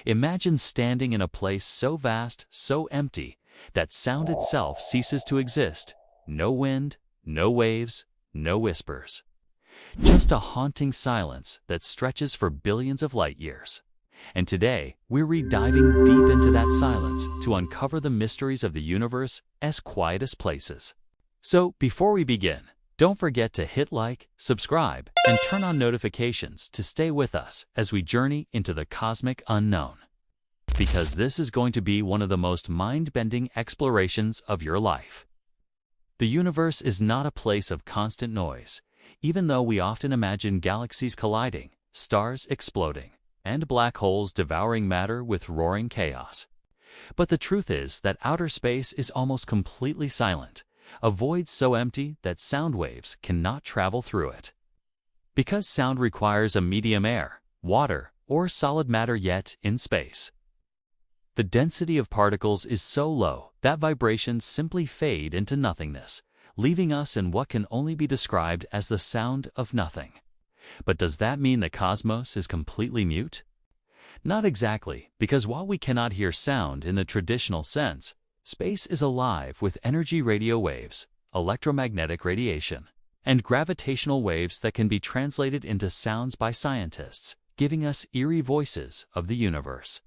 Imagine standing in a place so vast, so empty, that sound itself ceases to exist. No wind, no waves, no whispers. Just a haunting silence that stretches for billions of light years. And today, we're rediving deep into that silence to uncover the mysteries of the universe's quietest places. So, before we begin, don't forget to hit like, subscribe, and turn on notifications to stay with us as we journey into the cosmic unknown. Because this is going to be one of the most mind-bending explorations of your life. The universe is not a place of constant noise, even though we often imagine galaxies colliding, stars exploding, and black holes devouring matter with roaring chaos. But the truth is that outer space is almost completely silent, a void so empty that sound waves cannot travel through it. Because sound requires a medium air, water, or solid matter yet in space. The density of particles is so low that vibrations simply fade into nothingness, leaving us in what can only be described as the sound of nothing. But does that mean the cosmos is completely mute? Not exactly, because while we cannot hear sound in the traditional sense, space is alive with energy radio waves, electromagnetic radiation, and gravitational waves that can be translated into sounds by scientists, giving us eerie voices of the universe.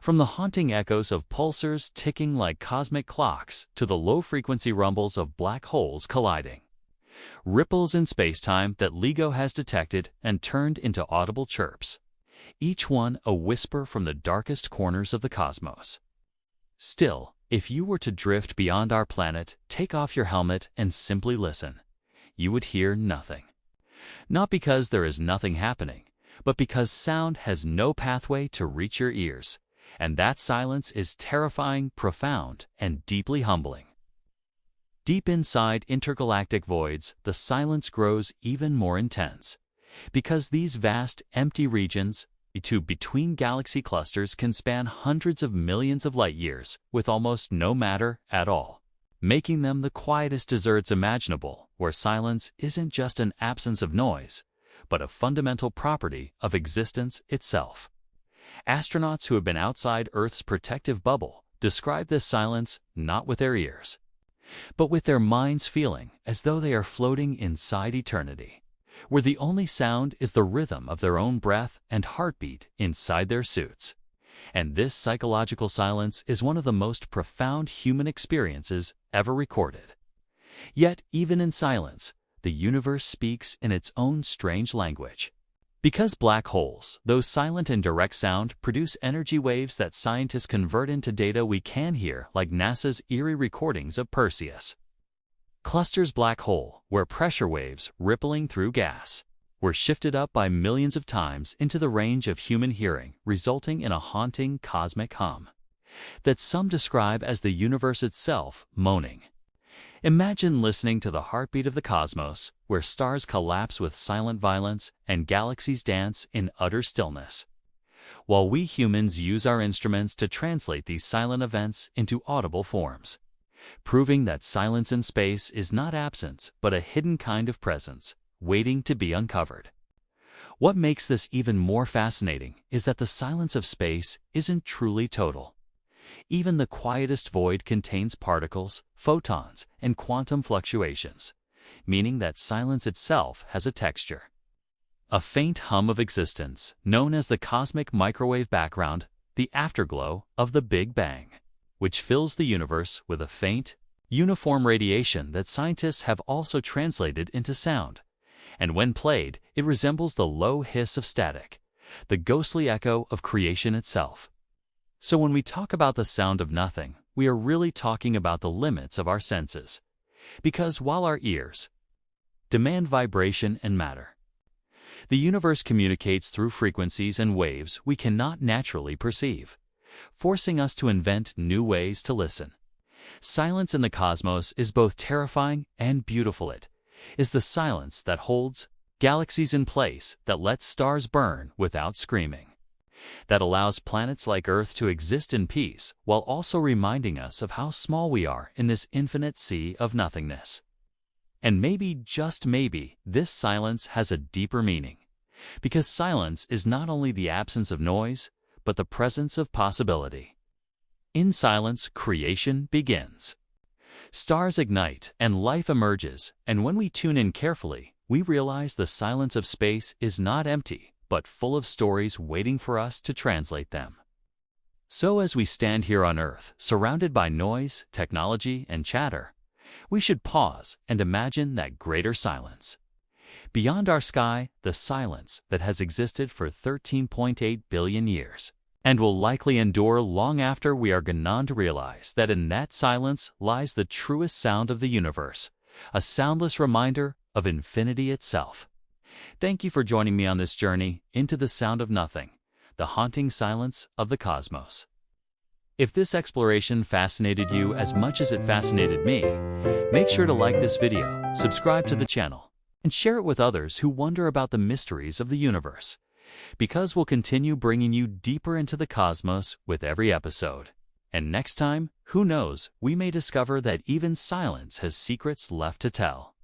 From the haunting echoes of pulsars ticking like cosmic clocks to the low-frequency rumbles of black holes colliding. Ripples in spacetime that LIGO has detected and turned into audible chirps. Each one a whisper from the darkest corners of the cosmos. Still, if you were to drift beyond our planet, take off your helmet and simply listen, you would hear nothing. Not because there is nothing happening, but because sound has no pathway to reach your ears. And that silence is terrifying, profound, and deeply humbling. Deep inside intergalactic voids, the silence grows even more intense. Because these vast, empty regions, between galaxy clusters can span hundreds of millions of light years with almost no matter at all, making them the quietest deserts imaginable, where silence isn't just an absence of noise, but a fundamental property of existence itself. Astronauts who have been outside Earth's protective bubble describe this silence not with their ears, but with their minds, feeling as though they are floating inside eternity, where the only sound is the rhythm of their own breath and heartbeat inside their suits. And this psychological silence is one of the most profound human experiences ever recorded. Yet, even in silence, the universe speaks in its own strange language. Because black holes, though silent and direct sound, produce energy waves that scientists convert into data we can hear, like NASA's eerie recordings of Perseus. Cluster's black hole, where pressure waves rippling through gas were shifted up by millions of times into the range of human hearing, resulting in a haunting cosmic hum that some describe as the universe itself moaning. Imagine listening to the heartbeat of the cosmos, where stars collapse with silent violence and galaxies dance in utter stillness, while we humans use our instruments to translate these silent events into audible forms, proving that silence in space is not absence but a hidden kind of presence, waiting to be uncovered. What makes this even more fascinating is that the silence of space isn't truly total. Even the quietest void contains particles, photons, and quantum fluctuations, meaning that silence itself has a texture. A faint hum of existence, known as the cosmic microwave background, the afterglow of the Big Bang, which fills the universe with a faint, uniform radiation that scientists have also translated into sound. And when played, it resembles the low hiss of static, the ghostly echo of creation itself. So when we talk about the sound of nothing, we are really talking about the limits of our senses. Because while our ears demand vibration and matter, the universe communicates through frequencies and waves we cannot naturally perceive, forcing us to invent new ways to listen. Silence in the cosmos is both terrifying and beautiful. It is the silence that holds galaxies in place, that lets stars burn without screaming, that allows planets like Earth to exist in peace while also reminding us of how small we are in this infinite sea of nothingness. And maybe, just maybe, this silence has a deeper meaning, because silence is not only the absence of noise, but the presence of possibility. In silence, creation begins. Stars ignite and life emerges, and when we tune in carefully, we realize the silence of space is not empty, but full of stories waiting for us to translate them. So as we stand here on Earth, surrounded by noise, technology, and chatter, we should pause and imagine that greater silence. Beyond our sky, the silence that has existed for 13.8 billion years, and will likely endure long after we are gone to realize that in that silence lies the truest sound of the universe, a soundless reminder of infinity itself. Thank you for joining me on this journey into the sound of nothing, the haunting silence of the cosmos. If this exploration fascinated you as much as it fascinated me, make sure to like this video, subscribe to the channel, and share it with others who wonder about the mysteries of the universe, because we'll continue bringing you deeper into the cosmos with every episode. And next time, who knows, we may discover that even silence has secrets left to tell.